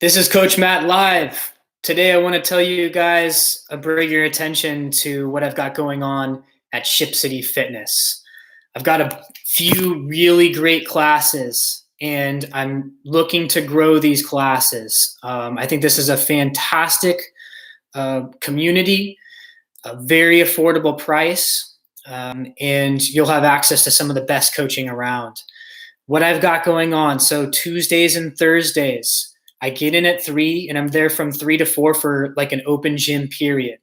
This is Coach Matt live. Today, I want to tell you guys, bring your attention to what I've got going on at Ship City Fitness. I've got a few really great classes, and I'm looking to grow these classes. I think this is a fantastic community, a very affordable price, and you'll have access to some of the best coaching around. What I've got going on, so Tuesdays and Thursdays, I get in at 3 and I'm there from 3 to 4 for like an open gym period.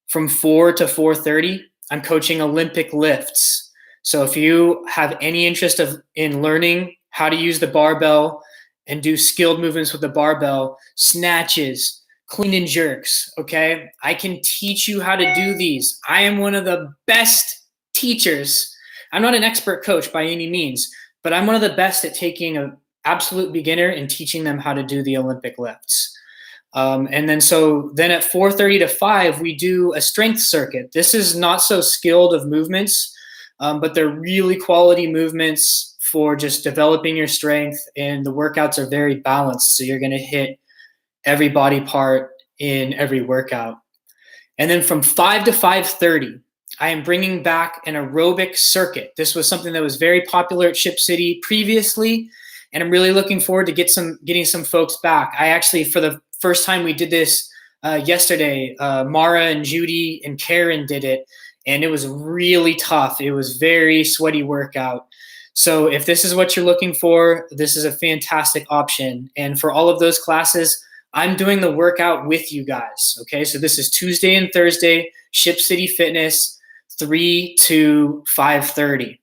From 4 to 4:30, I'm coaching Olympic lifts. So if you have any interest in learning how to use the barbell and do skilled movements with the barbell, snatches, clean and jerks, okay? I can teach you how to do these. I am one of the best teachers. I'm not an expert coach by any means, but I'm one of the best at taking an absolute beginner and teaching them how to do the Olympic lifts. And then at 4:30 to 5, we do a strength circuit. This is not so skilled of movements, but they're really quality movements for just developing your strength, and the workouts are very balanced. So you're going to hit every body part in every workout. And then from 5 to 5:30, I am bringing back an aerobic circuit. This was something that was very popular at Ship City previously, and I'm really looking forward to getting some folks back. I actually, for the first time, we did this yesterday. Mara and Judy and Karen did it, and it was really tough. It was very sweaty workout. So if this is what you're looking for, this is a fantastic option. And for all of those classes, I'm doing the workout with you guys. Okay, so this is Tuesday and Thursday, Ship City Fitness, 3 to 5:30.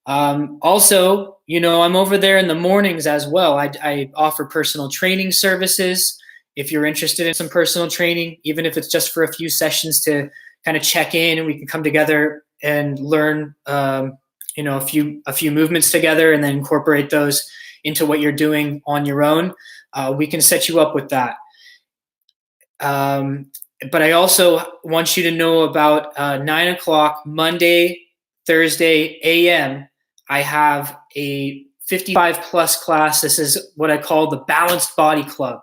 Also, I'm over there in the mornings as well. I offer personal training services. If you're interested in some personal training, even if it's just for a few sessions to kind of check in, and we can come together and learn, a few movements together, and then incorporate those into what you're doing on your own. We can set you up with that. But I also want you to know about 9 o'clock Monday, Thursday a.m. I have a 55 plus class. This is what I call the Balanced Body Club.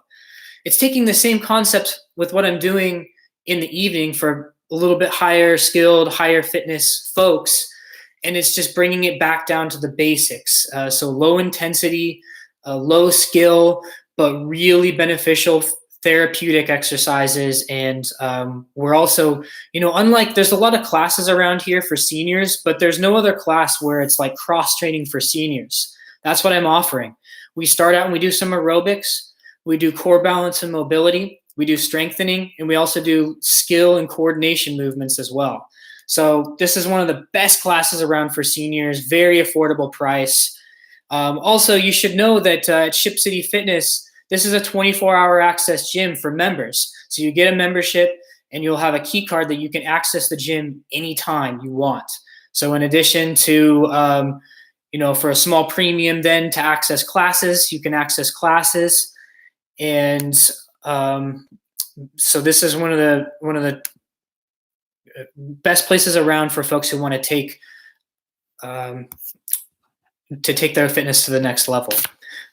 It's taking the same concept with what I'm doing in the evening for a little bit higher skilled, higher fitness folks, and it's just bringing it back down to the basics. So low intensity, low skill, but really beneficial therapeutic exercises. And we're also, unlike, there's a lot of classes around here for seniors, but there's no other class where it's like cross training for seniors. That's what I'm offering. We start out and we do some aerobics, we do core balance and mobility, we do strengthening, and we also do skill and coordination movements as well. So this is one of the best classes around for seniors, very affordable price. Also, you should know that at Ship City Fitness, this is a 24-hour access gym for members. So you get a membership, and you'll have a key card that you can access the gym anytime you want. So in addition to, for a small premium then to access classes, you can access classes. And so this is one of the best places around for folks who want to take their fitness to the next level.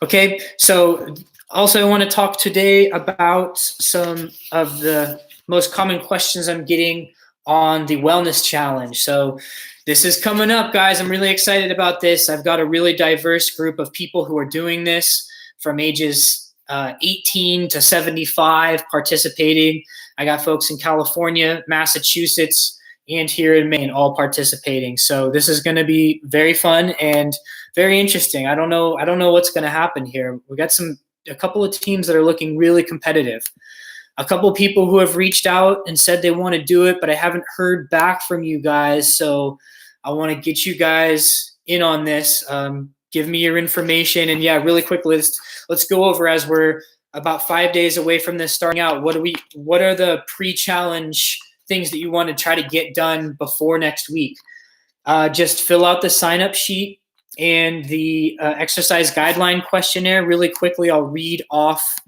Okay, so also I want to talk today about some of the most common questions I'm getting on the wellness challenge. So this is coming up, guys. I'm really excited about this. I've got a really diverse group of people who are doing this from ages 18 to 75 participating. I got folks in California, Massachusetts, and here in Maine all participating. So this is going to be very fun and very interesting. I don't know what's going to happen here. We got a couple of teams that are looking really competitive. A couple of people who have reached out and said they want to do it, but I haven't heard back from you guys. So I want to get you guys in on this. Give me your information. And yeah, really quickly, let's go over, as we're about 5 days away from this starting out. What are the pre-challenge things that you want to try to get done before next week? Just fill out the sign-up sheet and the exercise guideline questionnaire. Really quickly, I'll read off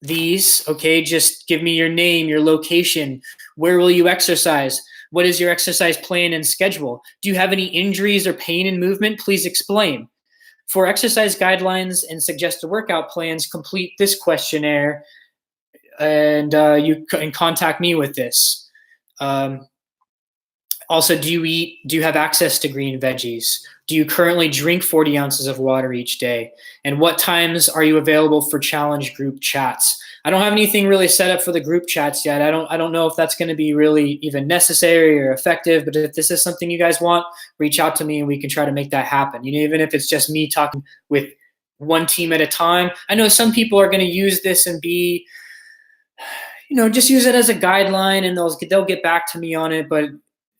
these. Okay, just give me your name, your location, where will you exercise, what is your exercise plan and schedule, do you have any injuries or pain in movement, please explain. For exercise guidelines and suggested workout plans, complete this questionnaire, and you can contact me with this. Also, do you have access to green veggies? Do you currently drink 40 ounces of water each day? And what times are you available for challenge group chats? I don't have anything really set up for the group chats yet. I don't know if that's going to be really even necessary or effective, but if this is something you guys want, reach out to me and we can try to make that happen. Even if it's just me talking with one team at a time. I know some people are going to use this and be, just use it as a guideline and they'll get back to me on it, but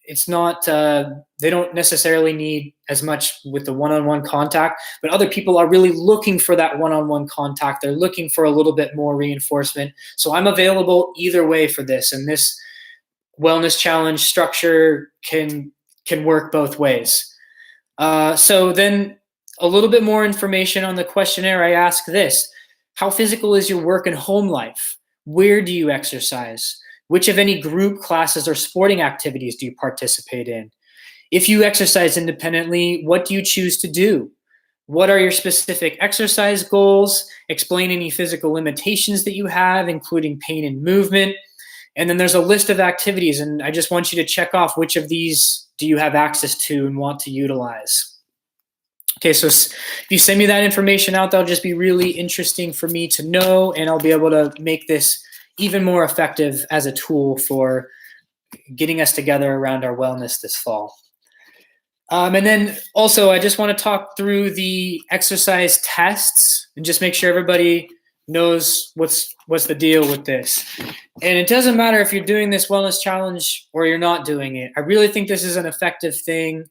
it's not, they don't necessarily need as much with the one-on-one contact, but other people are really looking for that one-on-one contact. They're looking for a little bit more reinforcement. So I'm available either way for this. And this wellness challenge structure can work both ways. So then a little bit more information on the questionnaire. I ask this: how physical is your work and home life? Where do you exercise? Which of any group classes or sporting activities do you participate in? If you exercise independently, what do you choose to do? What are your specific exercise goals? Explain any physical limitations that you have, including pain and movement. And then there's a list of activities, and I just want you to check off which of these do you have access to and want to utilize. Okay, so if you send me that information out, that'll just be really interesting for me to know, and I'll be able to make this even more effective as a tool for getting us together around our wellness this fall. And then also, I just want to talk through the exercise tests and just make sure everybody knows what's the deal with this. And it doesn't matter if you're doing this wellness challenge or you're not doing it. I really think this is an effective thing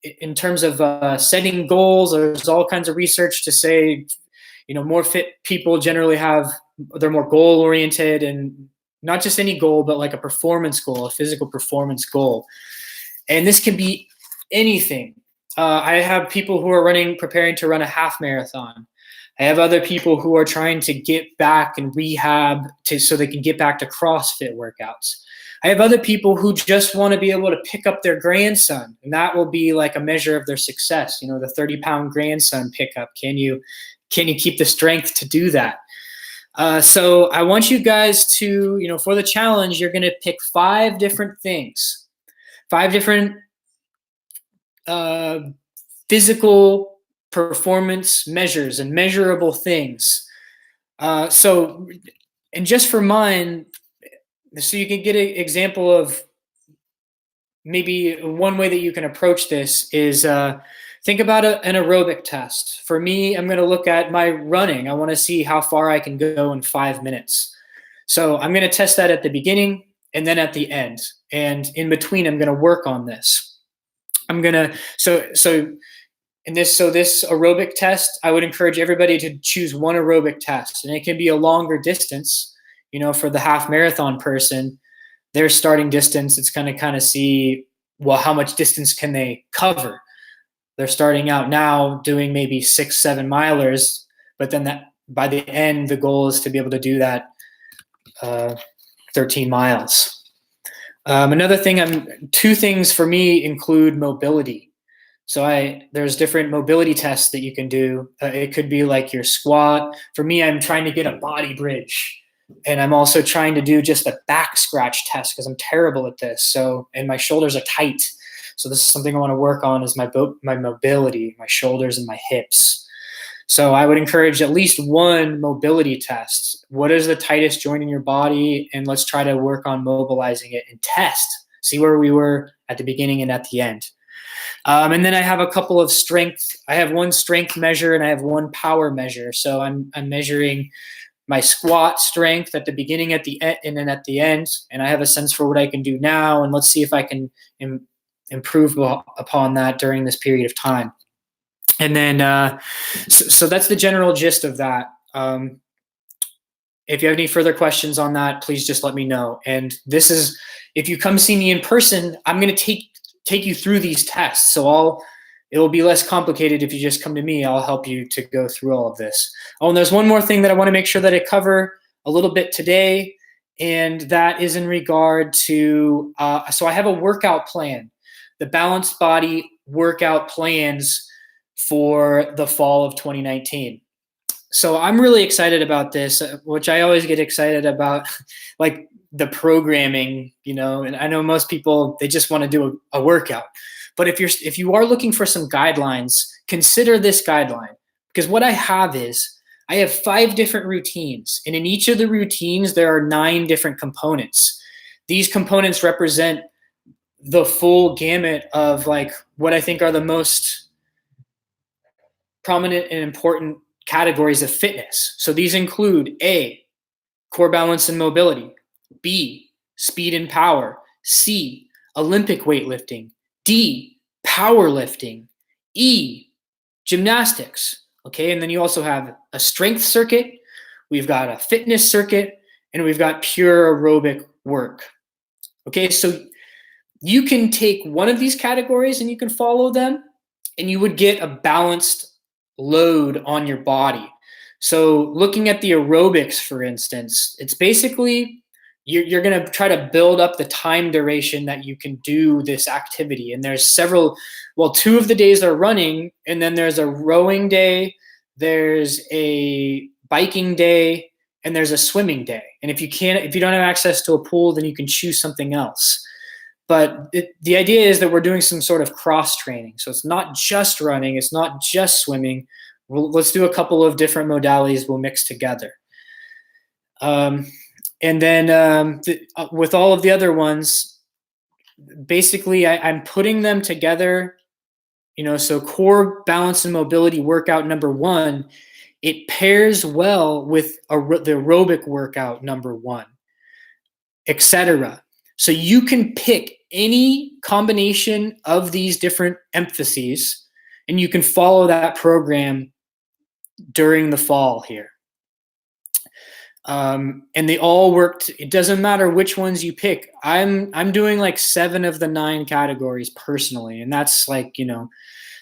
in terms of setting goals. There's all kinds of research to say, more fit people generally they're more goal oriented, and not just any goal, but like a performance goal, a physical performance goal. And this can be anything. I have people who are preparing to run a half marathon. I have other people who are trying to get back and rehab so they can get back to CrossFit workouts. I have other people who just want to be able to pick up their grandson, and that will be like a measure of their success. The 30-pound grandson pickup. Can you keep the strength to do that? So I want you guys to, for the challenge, you're going to pick 5 different things, 5 different physical performance measures and measurable things. And just for mine, so you can get an example of maybe one way that you can approach this is think about an aerobic test. For me, I'm going to look at my running. I want to see how far I can go in 5 minutes. So I'm going to test that at the beginning and then at the end. And in between, I'm going to work on this. This aerobic test, I would encourage everybody to choose one aerobic test. And it can be a longer distance. For the half marathon person, their starting distance, it's going to kind of see, well, how much distance can they cover? They're starting out now doing maybe 6-7 milers, but then by the end, the goal is to be able to do that 13 miles. Another thing, 2 things for me include mobility. So there's different mobility tests that you can do. It could be like your squat. For me, I'm trying to get a body bridge. And I'm also trying to do just a back scratch test because I'm terrible at this. And my shoulders are tight. So this is something I want to work on, is my mobility, my shoulders and my hips. So I would encourage at least one mobility test. What is the tightest joint in your body? And let's try to work on mobilizing it and test. See where we were at the beginning and at the end. And then I have a couple of strength. I have one strength measure and I have one power measure. So I'm measuring my squat strength at the beginning, at the end, and then at the end. And I have a sense for what I can do now. And let's see if I can improve upon that during this period of time. And then, so that's the general gist of that. If you have any further questions on that, please just let me know. And this is, if you come see me in person, I'm going to take you through these tests. So it'll be less complicated if you just come to me. I'll help you to go through all of this. Oh, and there's one more thing that I want to make sure that I cover a little bit today, and that is in regard to, so I have a workout plan. The Balanced Body workout plans for the fall of 2019. So I'm really excited about this, which I always get excited about, like the programming, and I know most people, they just want to do a workout. But if you are looking for some guidelines, consider this guideline, because what I have is I have 5 different routines, and in each of the routines, there are 9 different components. These components represent the full gamut of like what I think are the most prominent and important categories of fitness. So these include A, core balance and mobility, B, speed and power, C, Olympic weightlifting, D, powerlifting, E, gymnastics. Okay, and then you also have a strength circuit, we've got a fitness circuit, and we've got pure aerobic work. Okay, so you can take one of these categories and you can follow them, and you would get a balanced load on your body. So looking at the aerobics, for instance, it's basically you're going to try to build up the time duration that you can do this activity. And there's several, 2 of the days are running, and then there's a rowing day, there's a biking day, and there's a swimming day. And if you don't have access to a pool, then you can choose something else. But the idea is that we're doing some sort of cross training. So it's not just running, it's not just swimming. Let's do a couple of different modalities we'll mix together. And then with all of the other ones, basically I'm putting them together, so core balance and mobility workout number 1, it pairs well with the aerobic workout number 1, etc. So you can pick any combination of these different emphases, and you can follow that program during the fall here. And they all worked. It doesn't matter which ones you pick. I'm doing like 7 of the 9 categories personally, and that's like,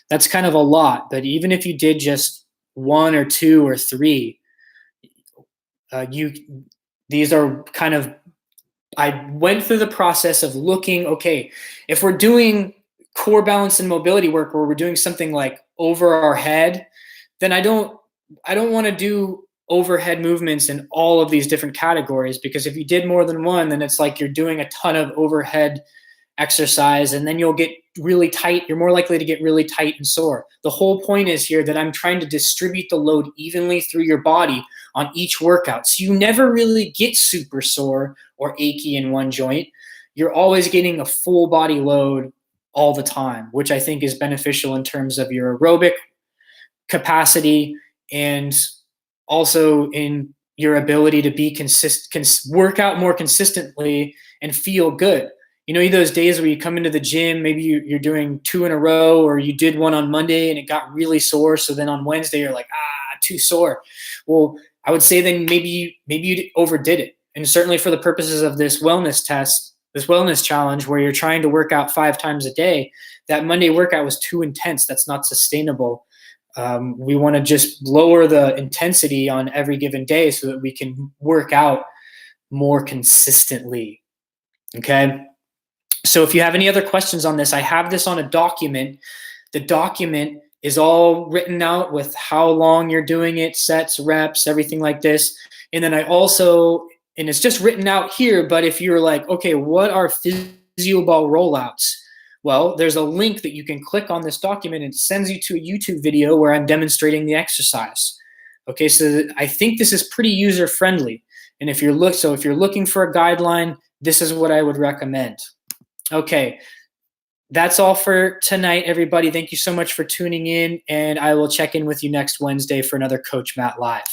that's kind of a lot. But even if you did just 1 or 2 or 3, these are kind of, I went through the process of looking, okay, if we're doing core balance and mobility work where we're doing something like over our head, then I don't want to do overhead movements in all of these different categories, because if you did more than one, then it's like you're doing a ton of overhead exercise, and then you'll get really tight. You're more likely to get really tight and sore. The whole point is here that I'm trying to distribute the load evenly through your body on each workout. So you never really get super sore or achy in one joint. You're always getting a full body load all the time, which I think is beneficial in terms of your aerobic capacity and also in your ability to be work out more consistently and feel good. Those days where you come into the gym, maybe you're doing 2 in a row, or you did one on Monday and it got really sore. So then on Wednesday, you're like, too sore. Well, I would say then maybe you overdid it. And certainly for the purposes of this wellness test, this wellness challenge where you're trying to work out 5 times a day, that Monday workout was too intense. That's not sustainable. We want to just lower the intensity on every given day so that we can work out more consistently. Okay. So if you have any other questions on this, I have this on a document. The document is all written out with how long you're doing it, sets, reps, everything like this. And then and it's just written out here, but if you're like, okay, what are PhysioBall rollouts? Well, there's a link that you can click on this document and it sends you to a YouTube video where I'm demonstrating the exercise. Okay, so I think this is pretty user friendly. And if you're looking for a guideline, this is what I would recommend. Okay, that's all for tonight, everybody. Thank you so much for tuning in, and I will check in with you next Wednesday for another Coach Matt Live.